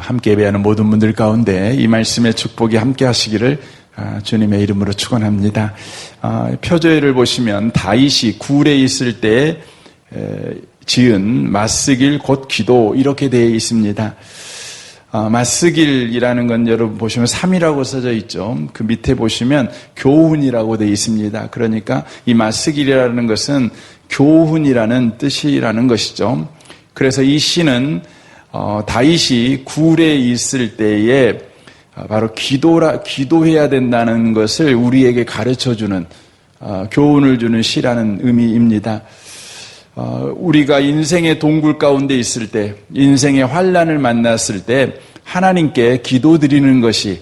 함께 예배하는 모든 분들 가운데 이 말씀의 축복이 함께 하시기를 주님의 이름으로 축원합니다. 표제를 보시면 다윗이 굴에 있을 때 지은 맞쓰길 곧 기도 이렇게 되어 있습니다. 맞쓰길이라는 건 여러분 보시면 3이라고 써져 있죠. 그 밑에 보시면 교훈이라고 되어 있습니다. 그러니까 이 맞쓰길이라는 것은 교훈이라는 뜻이라는 것이죠. 그래서 이 시는 다윗이 굴에 있을 때에 바로 기도해야 된다는 것을 우리에게 가르쳐주는 교훈을 주는 시라는 의미입니다. 우리가 인생의 동굴 가운데 있을 때, 인생의 환난을 만났을 때 하나님께 기도드리는 것이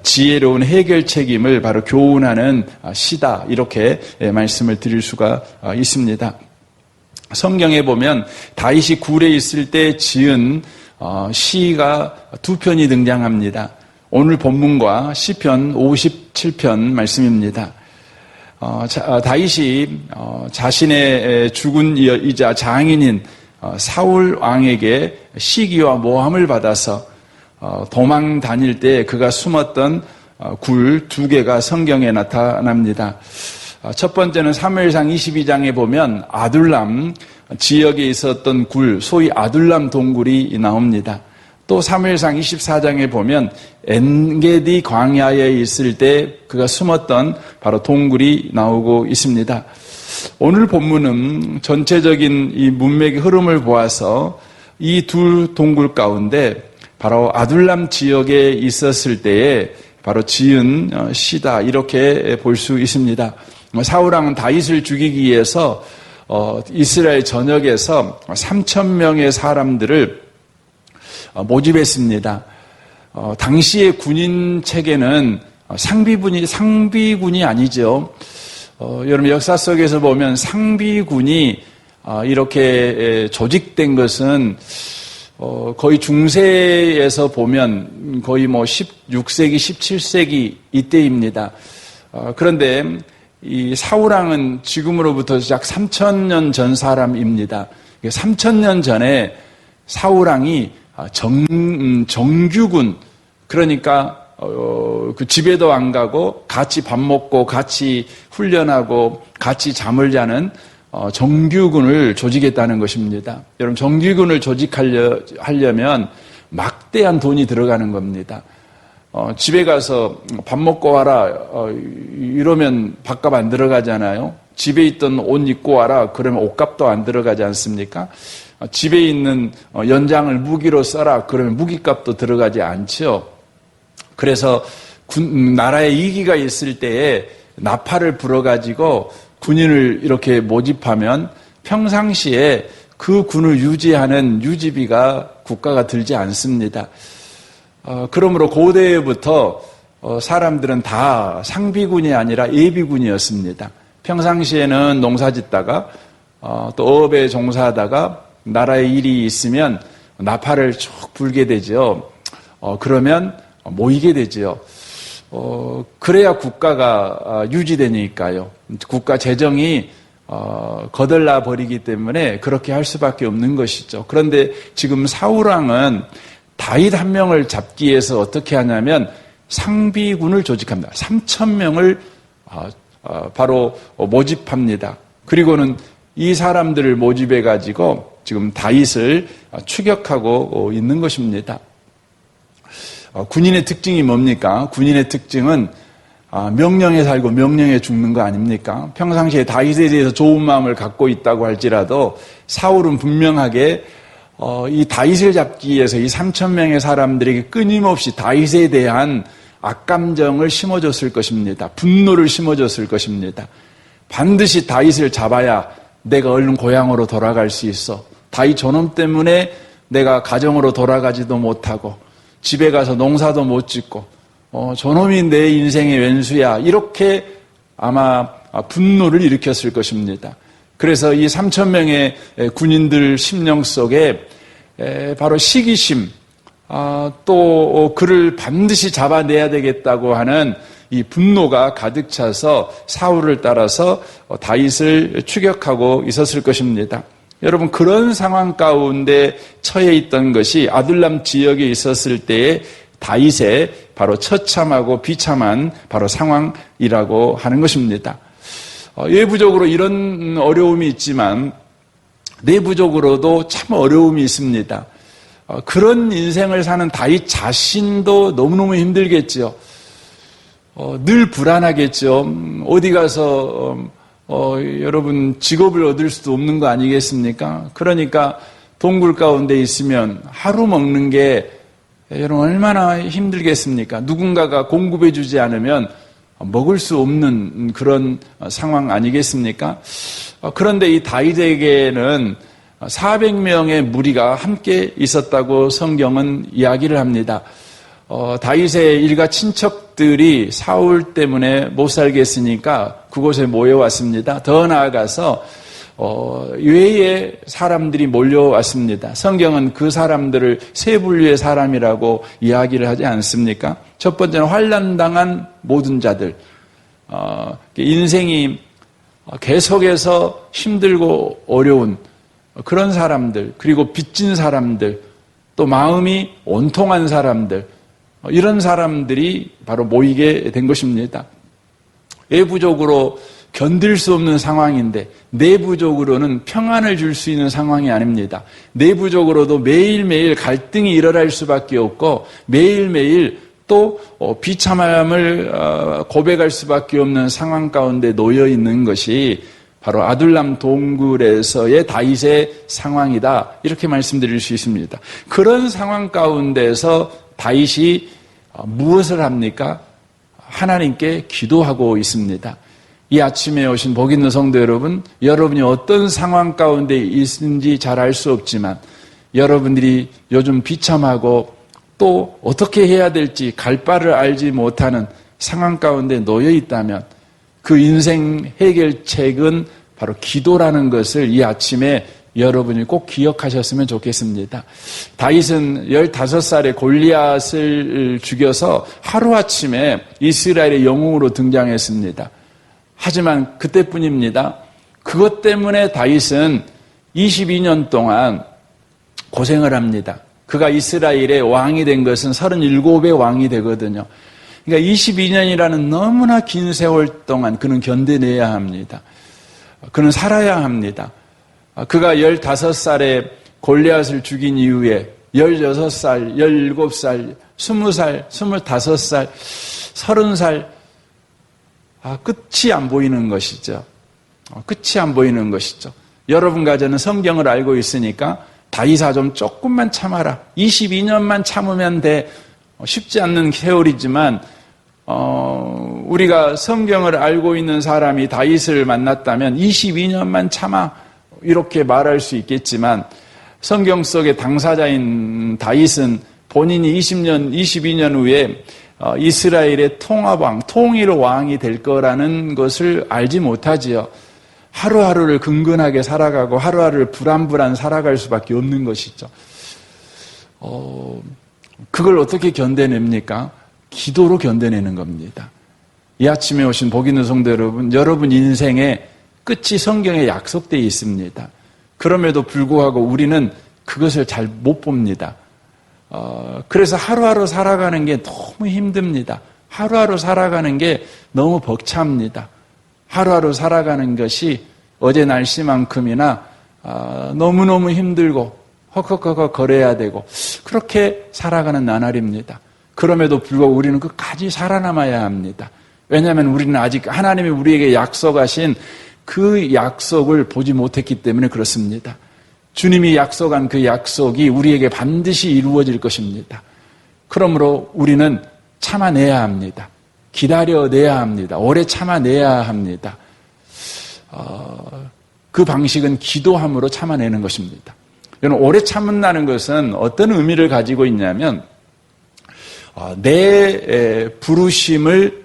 지혜로운 해결 책임을 바로 교훈하는 시다, 이렇게 말씀을 드릴 수가 있습니다. 성경에 보면 다윗이 굴에 있을 때 지은 시가 두 편이 등장합니다. 오늘 본문과 시편 57편 말씀입니다. 다윗이 자신의 죽은 이자 장인인 사울 왕에게 시기와 모함을 받아서 도망 다닐 때 그가 숨었던 굴 두 개가 성경에 나타납니다. 첫 번째는 사무엘상 22장에 보면 아둘람 지역에 있었던 굴, 소위 아둘람 동굴이 나옵니다. 또 사무엘상 24장에 보면 엔게디 광야에 있을 때 그가 숨었던 바로 동굴이 나오고 있습니다. 오늘 본문은 전체적인 이 문맥의 흐름을 보아서 이 두 동굴 가운데 바로 아둘람 지역에 있었을 때에 바로 지은 시다, 이렇게 볼 수 있습니다. 사울왕은 다윗을 죽이기 위해서 이스라엘 전역에서 3,000명의 사람들을 모집했습니다. 당시의 군인 체계는 상비군이 아니죠. 여러분 역사 속에서 보면 상비군이 이렇게 조직된 것은 거의 중세에서 보면 거의 16세기, 17세기 이때입니다. 그런데 이 사울왕은 지금으로부터 약 3,000년 전 사람입니다. 3,000년 전에 사울왕이 정규군, 그러니까 그 집에도 안 가고 같이 밥 먹고 같이 훈련하고 같이 잠을 자는 정규군을 조직했다는 것입니다. 여러분 정규군을 조직하려면 막대한 돈이 들어가는 겁니다. 집에 가서 밥 먹고 와라 이러면 밥값 안 들어가잖아요. 집에 있던 옷 입고 와라 그러면 옷값도 안 들어가지 않습니까? 집에 있는 연장을 무기로 써라 그러면 무기값도 들어가지 않죠. 그래서 나라에 위기가 있을 때에 나팔을 불어가지고 군인을 이렇게 모집하면 평상시에 그 군을 유지하는 유지비가 국가가 들지 않습니다. 그러므로 고대부터 사람들은 다 상비군이 아니라 예비군이었습니다. 평상시에는 농사짓다가 또 어업에 종사하다가 나라에 일이 있으면 나팔을 쭉 불게 되죠. 그러면 모이게 되죠. 그래야 국가가 유지되니까요. 국가 재정이 거덜나 버리기 때문에 그렇게 할 수밖에 없는 것이죠. 그런데 지금 사울왕은 다윗 한 명을 잡기 위해서 어떻게 하냐면 상비군을 조직합니다. 3,000명을 바로 모집합니다. 그리고는 이 사람들을 모집해 가지고 지금 다윗을 추격하고 있는 것입니다. 군인의 특징이 뭡니까? 군인의 특징은 명령에 살고 명령에 죽는 거 아닙니까? 평상시에 다윗에 대해서 좋은 마음을 갖고 있다고 할지라도 사울은 분명하게 이 다윗을 잡기 위해서 이 3,000명의 사람들에게 끊임없이 다윗에 대한 악감정을 심어줬을 것입니다. 분노를 심어줬을 것입니다. 반드시 다윗을 잡아야 내가 얼른 고향으로 돌아갈 수 있어. 다윗 저놈 때문에 내가 가정으로 돌아가지도 못하고 집에 가서 농사도 못 짓고 저놈이 내 인생의 왼수야. 이렇게 아마 분노를 일으켰을 것입니다. 그래서 이 3,000명의 군인들 심령 속에 바로 시기심, 또 그를 반드시 잡아내야 되겠다고 하는 이 분노가 가득 차서 사울을 따라서 다윗을 추격하고 있었을 것입니다. 여러분, 그런 상황 가운데 처해 있던 것이 아둘람 지역에 있었을 때의 다윗의 바로 처참하고 비참한 바로 상황이라고 하는 것입니다. 외부적으로 이런 어려움이 있지만 내부적으로도 참 어려움이 있습니다. 그런 인생을 사는 다윗 자신도 너무너무 힘들겠죠. 늘 불안하겠죠. 어디 가서 여러분 직업을 얻을 수도 없는 거 아니겠습니까? 그러니까 동굴 가운데 있으면 하루 먹는 게 여러분 얼마나 힘들겠습니까? 누군가가 공급해 주지 않으면 먹을 수 없는 그런 상황 아니겠습니까? 그런데 이 다윗에게는 400명의 무리가 함께 있었다고 성경은 이야기를 합니다. 다윗의 일가 친척들이 사울 때문에 못 살겠으니까 그곳에 모여왔습니다. 더 나아가서 외의 사람들이 몰려왔습니다. 성경은 그 사람들을 세 분류의 사람이라고 이야기를 하지 않습니까? 첫 번째는 환난당한 모든 자들, 인생이 계속해서 힘들고 어려운 그런 사람들, 그리고 빚진 사람들, 또 마음이 온통한 사람들, 이런 사람들이 바로 모이게 된 것입니다. 외부적으로 견딜 수 없는 상황인데 내부적으로는 평안을 줄 수 있는 상황이 아닙니다. 내부적으로도 매일매일 갈등이 일어날 수밖에 없고 매일매일 또 비참함을 고백할 수밖에 없는 상황 가운데 놓여 있는 것이 바로 아둘람 동굴에서의 다윗의 상황이다. 이렇게 말씀드릴 수 있습니다. 그런 상황 가운데서 다윗이 무엇을 합니까? 하나님께 기도하고 있습니다. 이 아침에 오신 복 있는 성도 여러분, 여러분이 어떤 상황 가운데 있는지 잘 알 수 없지만 여러분들이 요즘 비참하고 또 어떻게 해야 될지 갈 바를 알지 못하는 상황 가운데 놓여 있다면 그 인생 해결책은 바로 기도라는 것을 이 아침에 여러분이 꼭 기억하셨으면 좋겠습니다. 다윗은 15살에 골리앗을 죽여서 하루아침에 이스라엘의 영웅으로 등장했습니다. 하지만 그때뿐입니다. 그것 때문에 다윗은 22년 동안 고생을 합니다. 그가 이스라엘의 왕이 된 것은 37의 왕이 되거든요. 그러니까 22년이라는 너무나 긴 세월 동안 그는 견뎌내야 합니다. 그는 살아야 합니다. 그가 15살에 골리앗을 죽인 이후에 16살, 17살, 20살, 25살, 30살 끝이 안 보이는 것이죠. 끝이 안 보이는 것이죠. 여러분과 저는 성경을 알고 있으니까 다윗아 좀 조금만 참아라. 22년만 참으면 돼. 쉽지 않는 세월이지만 우리가 성경을 알고 있는 사람이 다윗을 만났다면 22년만 참아 이렇게 말할 수 있겠지만 성경 속의 당사자인 다윗은 본인이 22년 후에 이스라엘의 통합왕, 통일 왕이 될 거라는 것을 알지 못하지요. 하루하루를 근근하게 살아가고 하루하루를 불안불안 살아갈 수밖에 없는 것이죠. 그걸 어떻게 견뎌냅니까? 기도로 견뎌내는 겁니다. 이 아침에 오신 복 있는 성도 여러분, 여러분 인생의 끝이 성경에 약속되어 있습니다. 그럼에도 불구하고 우리는 그것을 잘 못 봅니다. 그래서 하루하루 살아가는 게 너무 힘듭니다. 하루하루 살아가는 게 너무 벅찹니다. 하루하루 살아가는 것이 어제 날씨만큼이나 너무너무 힘들고 헉헉헉 거려야 되고 그렇게 살아가는 나날입니다. 그럼에도 불구하고 우리는 끝까지 살아남아야 합니다. 왜냐하면 우리는 아직 하나님이 우리에게 약속하신 그 약속을 보지 못했기 때문에 그렇습니다. 주님이 약속한 그 약속이 우리에게 반드시 이루어질 것입니다. 그러므로 우리는 참아내야 합니다. 기다려내야 합니다. 오래 참아내야 합니다. 그 방식은 기도함으로 참아내는 것입니다. 여러분, 오래 참는다는 것은 어떤 의미를 가지고 있냐면 내 부르심을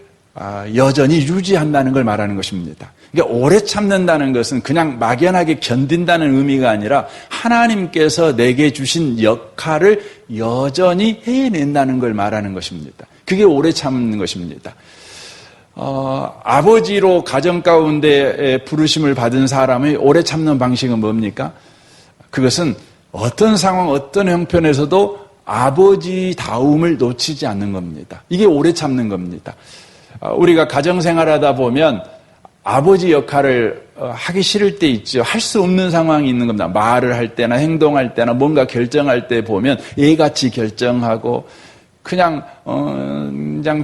여전히 유지한다는 걸 말하는 것입니다. 그러니까 오래 참는다는 것은 그냥 막연하게 견딘다는 의미가 아니라 하나님께서 내게 주신 역할을 여전히 해낸다는 걸 말하는 것입니다. 그게 오래 참는 것입니다. 아버지로 가정 가운데 부르심을 받은 사람의 오래 참는 방식은 뭡니까? 그것은 어떤 상황, 어떤 형편에서도 아버지다움을 놓치지 않는 겁니다. 이게 오래 참는 겁니다. 우리가 가정생활하다 보면 아버지 역할을 하기 싫을 때 있죠. 할 수 없는 상황이 있는 겁니다. 말을 할 때나 행동할 때나 뭔가 결정할 때 보면 애같이 결정하고 그냥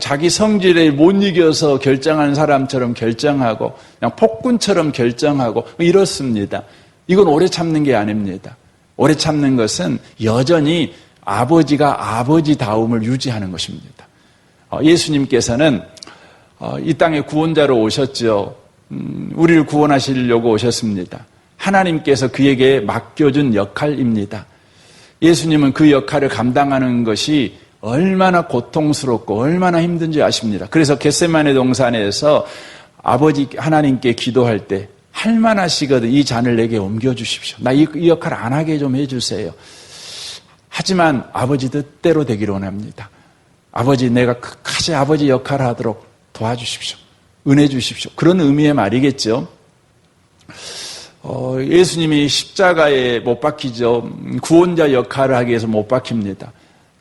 자기 성질에 못 이겨서 결정한 사람처럼 결정하고 그냥 폭군처럼 결정하고 이렇습니다. 이건 오래 참는 게 아닙니다. 오래 참는 것은 여전히 아버지가 아버지다움을 유지하는 것입니다. 예수님께서는 이 땅에 구원자로 오셨죠. 우리를 구원하시려고 오셨습니다. 하나님께서 그에게 맡겨준 역할입니다. 예수님은 그 역할을 감당하는 것이 얼마나 고통스럽고 얼마나 힘든지 아십니다. 그래서 겟세마네 동산에서 아버지 하나님께 기도할 때 할만하시거든 이 잔을 내게 옮겨주십시오. 나 이 역할 안 하게 좀 해주세요. 하지만 아버지 뜻대로 되기를 원합니다. 아버지 내가 끝까지 아버지 역할을 하도록 도와주십시오. 은혜 주십시오. 그런 의미의 말이겠죠. 예수님이 십자가에 못 박히죠. 구원자 역할을 하기 위해서 못 박힙니다.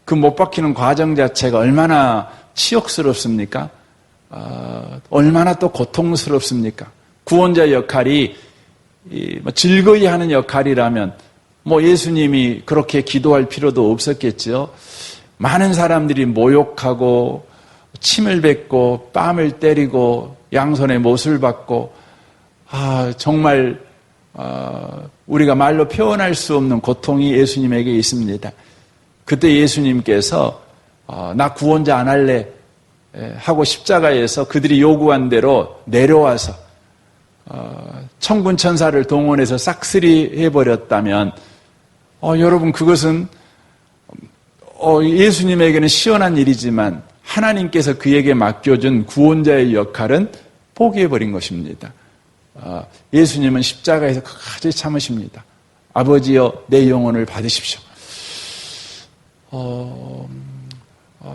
그 못 박히는 과정 자체가 얼마나 치욕스럽습니까? 얼마나 또 고통스럽습니까? 구원자 역할이 즐거이 하는 역할이라면 예수님이 그렇게 기도할 필요도 없었겠죠. 많은 사람들이 모욕하고 침을 뱉고 뺨을 때리고 양손에 못을 받고 정말 우리가 말로 표현할 수 없는 고통이 예수님에게 있습니다. 그때 예수님께서 나 구원자 안 할래 하고 십자가에서 그들이 요구한 대로 내려와서 천군 천사를 동원해서 싹쓸이 해버렸다면 여러분 그것은 예수님에게는 시원한 일이지만 하나님께서 그에게 맡겨준 구원자의 역할은 포기해버린 것입니다. 예수님은 십자가에서 끝까지 참으십니다. 아버지여 내 영혼을 받으십시오.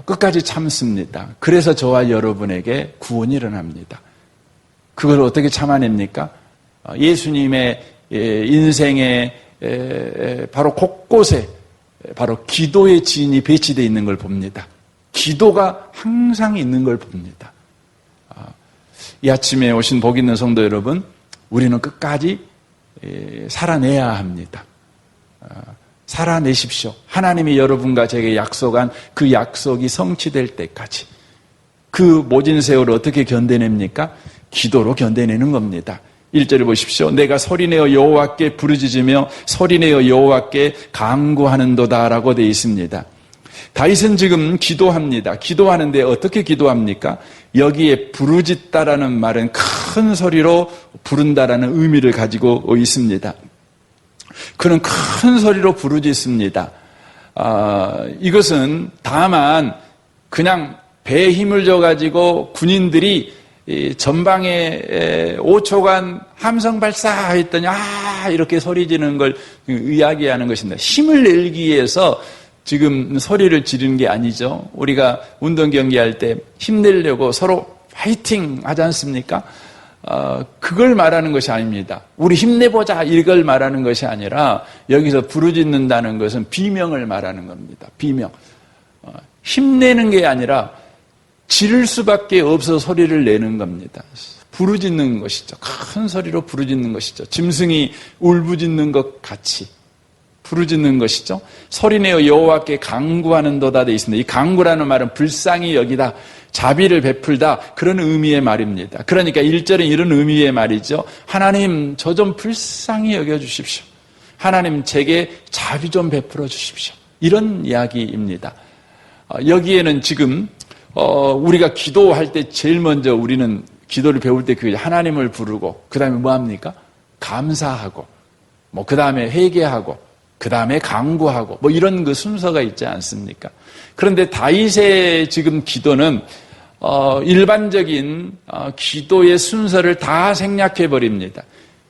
끝까지 참습니다. 그래서 저와 여러분에게 구원이 일어납니다. 그걸 어떻게 참아냅니까? 예수님의 인생의 바로 곳곳에 바로 기도의 진이 배치되어 있는 걸 봅니다. 기도가 항상 있는 걸 봅니다. 이 아침에 오신 복 있는 성도 여러분, 우리는 끝까지 살아내야 합니다. 살아내십시오. 하나님이 여러분과 제게 약속한 그 약속이 성취될 때까지. 그 모진 세월을 어떻게 견뎌냅니까? 기도로 견뎌내는 겁니다. 1절을 보십시오. 내가 소리내어 여호와께 부르짖으며 소리내어 여호와께 간구하는도다라고 되어 있습니다. 다윗은 지금 기도합니다. 기도하는데 어떻게 기도합니까? 여기에 부르짖다라는 말은 큰 소리로 부른다라는 의미를 가지고 있습니다. 그는 큰 소리로 부르짖습니다. 이것은 다만 그냥 배에 힘을 줘가지고 군인들이 전방에 5초간 함성 발사했더니 이렇게 소리 지르는 걸 이야기하는 것입니다. 힘을 내기 위해서 지금 소리를 지르는 게 아니죠. 우리가 운동 경기할 때 힘내려고 서로 파이팅 하지 않습니까? 그걸 말하는 것이 아닙니다. 우리 힘내보자 이걸 말하는 것이 아니라 여기서 부르짖는다는 것은 비명을 말하는 겁니다. 비명. 힘내는 게 아니라 지를 수밖에 없어 소리를 내는 겁니다. 부르짖는 것이죠. 큰 소리로 부르짖는 것이죠. 짐승이 울부짖는 것 같이 부르짖는 것이죠. 소리내어 여호와께 간구하는도다 되어 있습니다. 이 간구라는 말은 불쌍히 여기다, 자비를 베풀다 그런 의미의 말입니다. 그러니까 1절은 이런 의미의 말이죠. 하나님 저 좀 불쌍히 여겨주십시오. 하나님 제게 자비 좀 베풀어 주십시오. 이런 이야기입니다. 여기에는 지금 우리가 기도할 때 제일 먼저 우리는 기도를 배울 때 그 하나님을 부르고 그 다음에 뭐 합니까? 감사하고 그 다음에 회개하고 그 다음에 간구하고 이런 그 순서가 있지 않습니까? 그런데 다윗의 지금 기도는 일반적인 기도의 순서를 다 생략해 버립니다.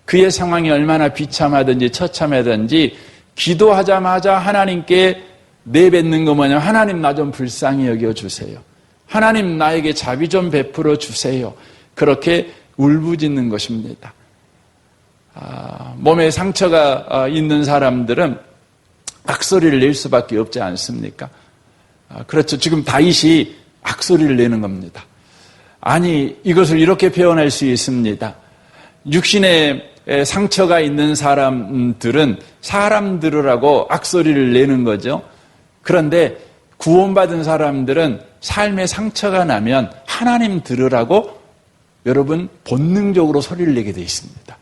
그의 상황이 얼마나 비참하든지 처참하든지 기도하자마자 하나님께 내뱉는 거 뭐냐면 하나님 나 좀 불쌍히 여겨주세요. 하나님 나에게 자비 좀 베풀어 주세요. 그렇게 울부짖는 것입니다. 몸에 상처가 있는 사람들은 악소리를 낼 수밖에 없지 않습니까? 그렇죠. 지금 다윗이 악소리를 내는 겁니다. 아니, 이것을 이렇게 표현할 수 있습니다. 육신에 상처가 있는 사람들은 사람 들으라고 악소리를 내는 거죠. 그런데 구원받은 사람들은 삶에 상처가 나면 하나님 들으라고 여러분 본능적으로 소리를 내게 돼 있습니다.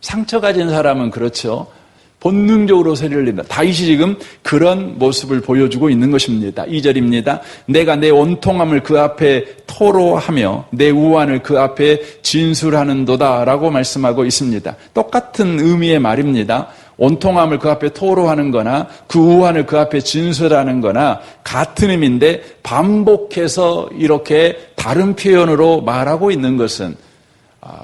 상처 가진 사람은 그렇죠. 본능적으로 소리를 낸다. 다윗이 지금 그런 모습을 보여주고 있는 것입니다. 2절입니다. 내가 내 온통함을 그 앞에 토로하며 내 우환을 그 앞에 진술하는도다 라고 말씀하고 있습니다. 똑같은 의미의 말입니다. 온통함을 그 앞에 토로하는 거나 그 우환을 그 앞에 진술하는 거나 같은 의미인데 반복해서 이렇게 다른 표현으로 말하고 있는 것은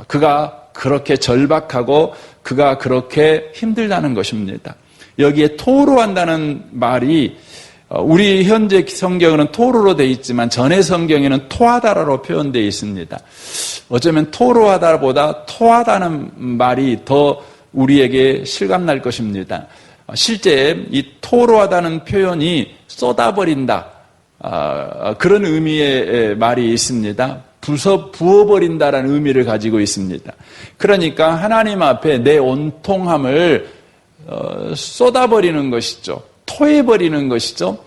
그가 그렇게 절박하고 그가 그렇게 힘들다는 것입니다. 여기에 토로한다는 말이 우리 현재 성경에는 토로로 되어 있지만 전의 성경에는 토하다라로 표현되어 있습니다. 어쩌면 토로하다보다 토하다는 말이 더 우리에게 실감날 것입니다. 실제 이 토로하다는 표현이 쏟아버린다 그런 의미의 말이 있습니다. 부어버린다라는 의미를 가지고 있습니다. 그러니까 하나님 앞에 내 온통함을 쏟아버리는 것이죠. 토해버리는 것이죠.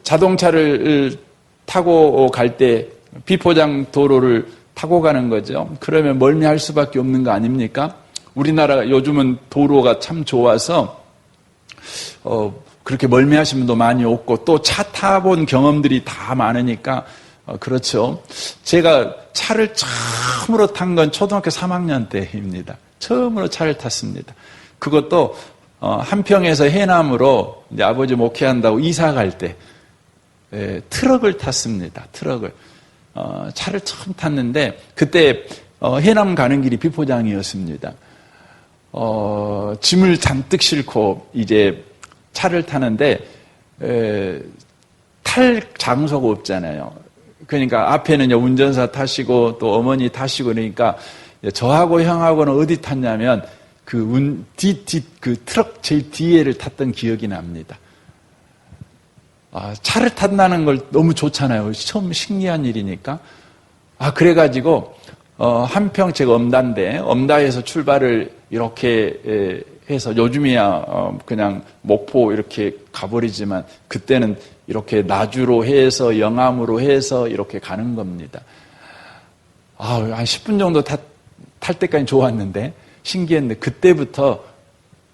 자동차를 타고 갈 때 비포장 도로를 타고 가는 거죠. 그러면 멀미할 수밖에 없는 거 아닙니까? 우리나라 요즘은 도로가 참 좋아서 그렇게 멀미하시는 분도 많이 없고 또 차 타본 경험들이 다 많으니까 그렇죠. 제가 차를 처음으로 탄 건 초등학교 3학년 때입니다. 처음으로 차를 탔습니다. 그것도 한평에서 해남으로 이제 아버지 목회한다고 이사 갈 때 트럭을 탔습니다. 트럭을. 차를 처음 탔는데 그때 해남 가는 길이 비포장이었습니다. 짐을 잔뜩 싣고 이제 차를 타는데 탈 장소가 없잖아요. 그러니까 앞에는 운전사 타시고 또 어머니 타시고 그러니까 저하고 형하고는 어디 탔냐면 그 트럭 제일 뒤에를 탔던 기억이 납니다. 차를 탄다는 걸 너무 좋잖아요. 처음 신기한 일이니까. 그래가지고 한평 제가 엄다인데 엄다에서 출발을 이렇게 해서 요즘이야 그냥 목포 이렇게 가버리지만 그때는 이렇게 나주로 해서 영암으로 해서 이렇게 가는 겁니다. 한 10분 정도 탈 때까지 좋았는데 신기했는데 그때부터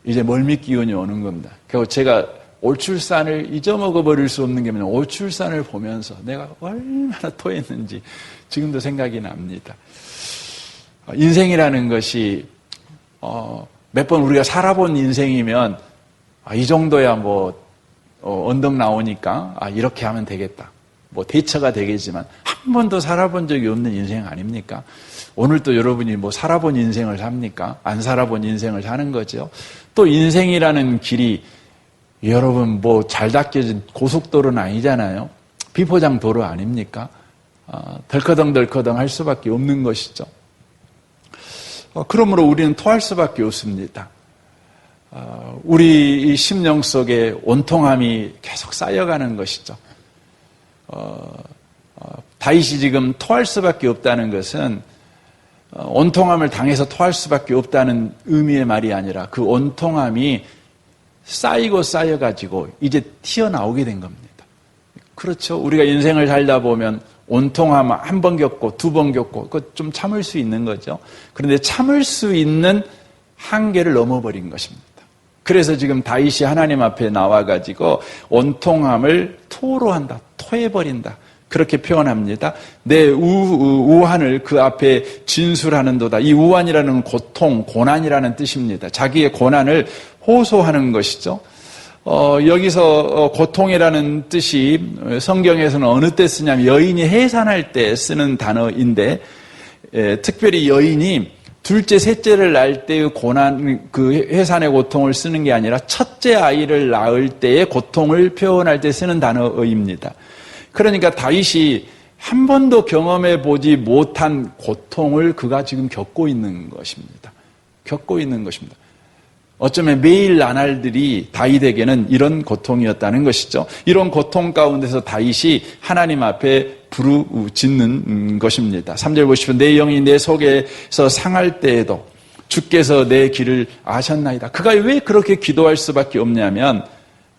이제 멀미 기운이 오는 겁니다. 그리고 제가 올출산을 잊어먹어 버릴 수 없는 게 뭐냐면 올출산을 보면서 내가 얼마나 토했는지 지금도 생각이 납니다. 인생이라는 것이 몇 번 우리가 살아본 인생이면 이 정도야 뭐 언덕 나오니까 이렇게 하면 되겠다. 뭐 대처가 되겠지만 한 번도 살아본 적이 없는 인생 아닙니까? 오늘 또 여러분이 뭐 살아본 인생을 삽니까? 안 살아본 인생을 사는 거죠. 또 인생이라는 길이 여러분 뭐 잘 닦여진 고속도로는 아니잖아요. 비포장 도로 아닙니까? 덜커덩덜커덩 할 수밖에 없는 것이죠. 그러므로 우리는 토할 수밖에 없습니다. 우리 심령 속에 온통함이 계속 쌓여가는 것이죠. 다윗이 지금 토할 수밖에 없다는 것은 온통함을 당해서 토할 수밖에 없다는 의미의 말이 아니라 그 온통함이 쌓이고 쌓여가지고 이제 튀어나오게 된 겁니다. 그렇죠. 우리가 인생을 살다 보면 온통함 한 번 겪고 두 번 겪고 그거 좀 참을 수 있는 거죠. 그런데 참을 수 있는 한계를 넘어버린 것입니다. 그래서 지금 다윗이 하나님 앞에 나와가지고 온통함을 토로한다, 토해버린다. 그렇게 표현합니다. 내 우환을 그 앞에 진술하는도다. 이 우환이라는 고통, 고난이라는 뜻입니다. 자기의 고난을 호소하는 것이죠. 여기서 고통이라는 뜻이 성경에서는 어느 때 쓰냐면 여인이 해산할 때 쓰는 단어인데 특별히 여인이 둘째, 셋째를 낳을 때의 고난, 그 해산의 고통을 쓰는 게 아니라 첫째 아이를 낳을 때의 고통을 표현할 때 쓰는 단어입니다. 그러니까 다윗이 한 번도 경험해 보지 못한 고통을 그가 지금 겪고 있는 것입니다. 겪고 있는 것입니다. 어쩌면 매일 나날들이 다윗에게는 이런 고통이었다는 것이죠. 이런 고통 가운데서 다윗이 하나님 앞에 부르짖는 것입니다. 3절 보시면 내 영이 내 속에서 상할 때에도 주께서 내 길을 아셨나이다. 그가 왜 그렇게 기도할 수밖에 없냐면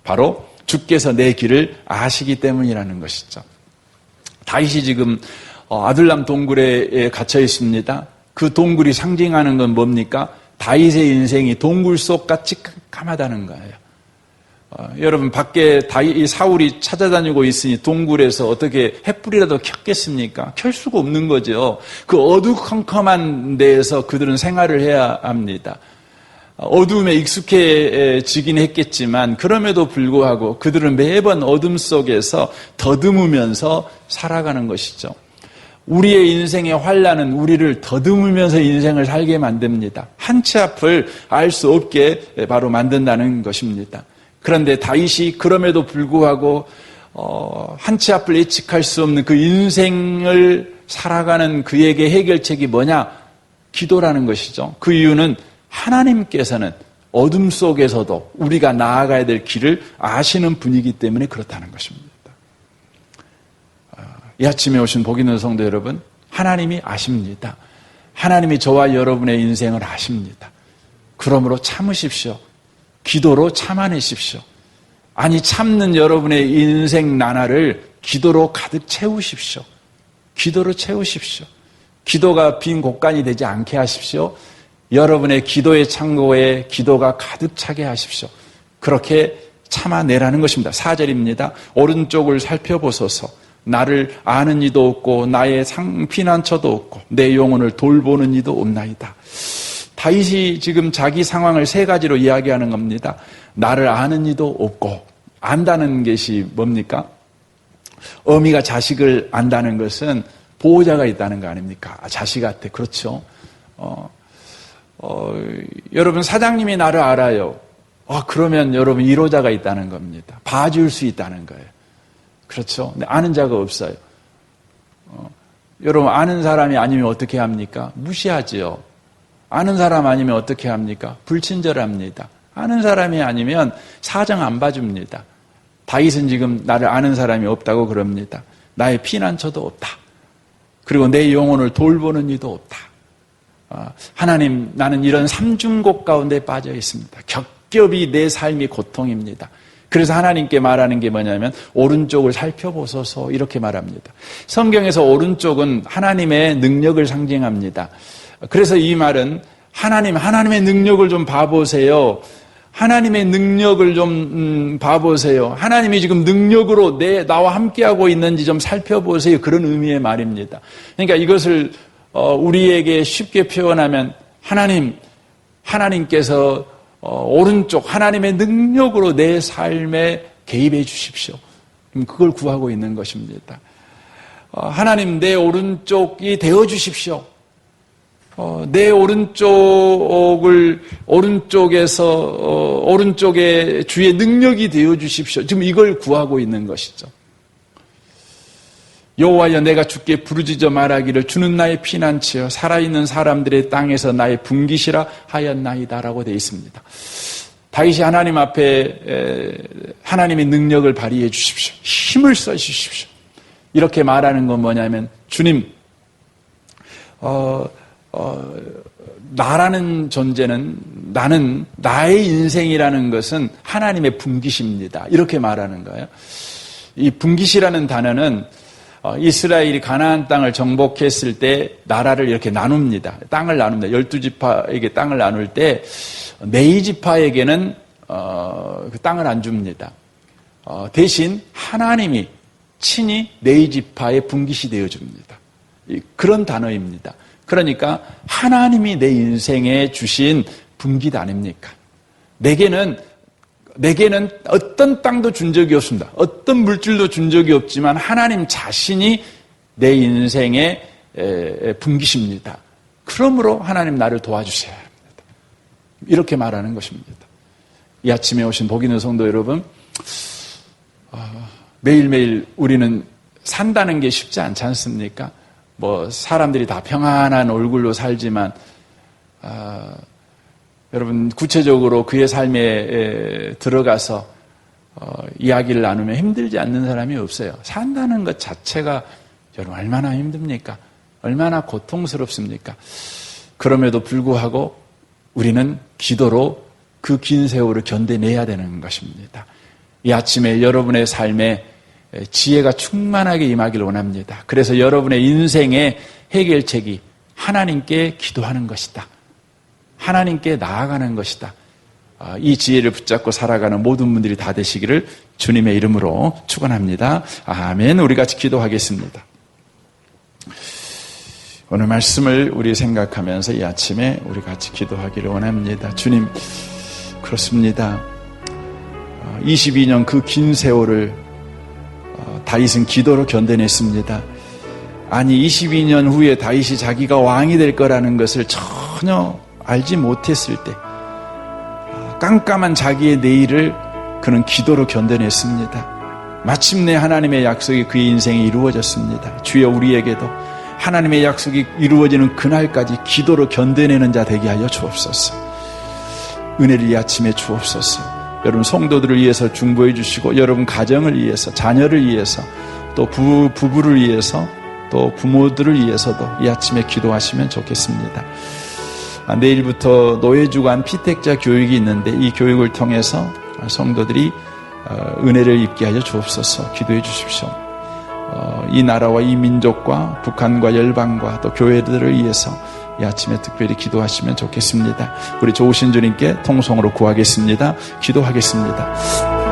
바로 주께서 내 길을 아시기 때문이라는 것이죠. 다윗이 지금 아둘람 동굴에 갇혀 있습니다. 그 동굴이 상징하는 건 뭡니까? 다윗의 인생이 동굴 속 같이 깜깜하다는 거예요. 여러분 밖에 사울이 찾아다니고 있으니 동굴에서 어떻게 횃불이라도 켰겠습니까? 켤 수가 없는 거죠. 그 어두컴컴한 데에서 그들은 생활을 해야 합니다. 어두움에 익숙해지긴 했겠지만 그럼에도 불구하고 그들은 매번 어둠 속에서 더듬으면서 살아가는 것이죠. 우리의 인생의 환난은 우리를 더듬으면서 인생을 살게 만듭니다. 한 치 앞을 알 수 없게 바로 만든다는 것입니다. 그런데 다윗이 그럼에도 불구하고 한 치 앞을 예측할 수 없는 그 인생을 살아가는 그에게 해결책이 뭐냐? 기도라는 것이죠. 그 이유는 하나님께서는 어둠 속에서도 우리가 나아가야 될 길을 아시는 분이기 때문에 그렇다는 것입니다. 이 아침에 오신 복 있는 성도 여러분, 하나님이 아십니다. 하나님이 저와 여러분의 인생을 아십니다. 그러므로 참으십시오. 기도로 참아내십시오. 아니 참는 여러분의 인생 나날을 기도로 가득 채우십시오. 기도로 채우십시오. 기도가 빈 곳간이 되지 않게 하십시오. 여러분의 기도의 창고에 기도가 가득 차게 하십시오. 그렇게 참아내라는 것입니다. 4절입니다. 오른쪽을 살펴보소서. 나를 아는 이도 없고 나의 피난처도 없고 내 영혼을 돌보는 이도 없나이다. 다윗이 지금 자기 상황을 세 가지로 이야기하는 겁니다. 나를 아는 이도 없고, 안다는 것이 뭡니까? 어미가 자식을 안다는 것은 보호자가 있다는 거 아닙니까? 자식한테. 그렇죠. 여러분 사장님이 나를 알아요. 그러면 여러분 위로자가 있다는 겁니다. 봐줄 수 있다는 거예요. 그렇죠. 근데 아는 자가 없어요. 여러분 아는 사람이 아니면 어떻게 합니까? 무시하지요. 아는 사람 아니면 어떻게 합니까? 불친절합니다. 아는 사람이 아니면 사정 안 봐줍니다. 다윗은 지금 나를 아는 사람이 없다고 그럽니다. 나의 피난처도 없다. 그리고 내 영혼을 돌보는 이도 없다. 하나님, 나는 이런 삼중곡 가운데 빠져 있습니다. 겹겹이 내 삶이 고통입니다. 그래서 하나님께 말하는 게 뭐냐면 오른쪽을 살펴보소서 이렇게 말합니다. 성경에서 오른쪽은 하나님의 능력을 상징합니다. 그래서 이 말은 하나님의 능력을 좀 봐보세요. 하나님의 능력을 좀 봐보세요. 하나님이 지금 능력으로 나와 함께하고 있는지 좀 살펴보세요. 그런 의미의 말입니다. 그러니까 이것을 우리에게 쉽게 표현하면 하나님께서 오른쪽 하나님의 능력으로 내 삶에 개입해 주십시오. 그걸 구하고 있는 것입니다. 하나님 내 오른쪽이 되어 주십시오. 내 오른쪽에 주의 능력이 되어 주십시오. 지금 이걸 구하고 있는 것이죠. 여호와여 내가 주께 부르짖어 말하기를 주는 나의 피난처여 살아있는 사람들의 땅에서 나의 분깃이라 하였나이다라고 되어 있습니다. 다윗이 하나님 앞에 하나님의 능력을 발휘해 주십시오. 힘을 써 주십시오. 이렇게 말하는 건 뭐냐면 주님 나라는 존재는 나는 나의 인생이라는 것은 하나님의 분깃입니다. 이렇게 말하는 거예요. 이 분깃이라는 단어는 이스라엘이 가나안 땅을 정복했을 때 나라를 이렇게 나눕니다. 땅을 나눕니다. 12지파에게 땅을 나눌 때 네 지파에게는 그 땅을 안 줍니다. 대신 하나님이 친히 네 지파의 분깃이 되어줍니다. 그런 단어입니다. 그러니까 하나님이 내 인생에 주신 분깃 아닙니까? 내게는 어떤 땅도 준 적이 없습니다. 어떤 물질도 준 적이 없지만 하나님 자신이 내 인생의 분깃입니다. 그러므로 하나님 나를 도와주셔야 합니다. 이렇게 말하는 것입니다. 이 아침에 오신 복 있는 성도 여러분, 매일매일 우리는 산다는 게 쉽지 않지 않습니까? 사람들이 다 평안한 얼굴로 살지만 여러분 구체적으로 그의 삶에 들어가서 이야기를 나누면 힘들지 않는 사람이 없어요. 산다는 것 자체가 여러분 얼마나 힘듭니까? 얼마나 고통스럽습니까? 그럼에도 불구하고 우리는 기도로 그 긴 세월을 견뎌내야 되는 것입니다. 이 아침에 여러분의 삶에 지혜가 충만하게 임하기를 원합니다. 그래서 여러분의 인생의 해결책이 하나님께 기도하는 것이다. 하나님께 나아가는 것이다. 이 지혜를 붙잡고 살아가는 모든 분들이 다 되시기를 주님의 이름으로 축원합니다. 아멘. 우리 같이 기도하겠습니다. 오늘 말씀을 우리 생각하면서 이 아침에 우리 같이 기도하기를 원합니다. 주님, 그렇습니다. 22년 그 긴 세월을 다윗은 기도로 견뎌냈습니다. 아니 22년 후에 다윗이 자기가 왕이 될 거라는 것을 전혀 알지 못했을 때 깜깜한 자기의 내일을 그는 기도로 견뎌냈습니다. 마침내 하나님의 약속이 그의 인생에 이루어졌습니다. 주여 우리에게도 하나님의 약속이 이루어지는 그날까지 기도로 견뎌내는 자 되게 하여 주옵소서. 은혜를 이 아침에 주옵소서. 여러분 성도들을 위해서 중보해 주시고 여러분 가정을 위해서 자녀를 위해서 또 부부를 위해서 또 부모들을 위해서도 이 아침에 기도하시면 좋겠습니다. 내일부터 노예주간 피택자 교육이 있는데 이 교육을 통해서 성도들이 은혜를 입게 하여 주옵소서. 기도해 주십시오. 이 나라와 이 민족과 북한과 열방과 또 교회들을 위해서 이 아침에 특별히 기도하시면 좋겠습니다. 우리 좋으신 주님께 통성으로 구하겠습니다. 기도하겠습니다.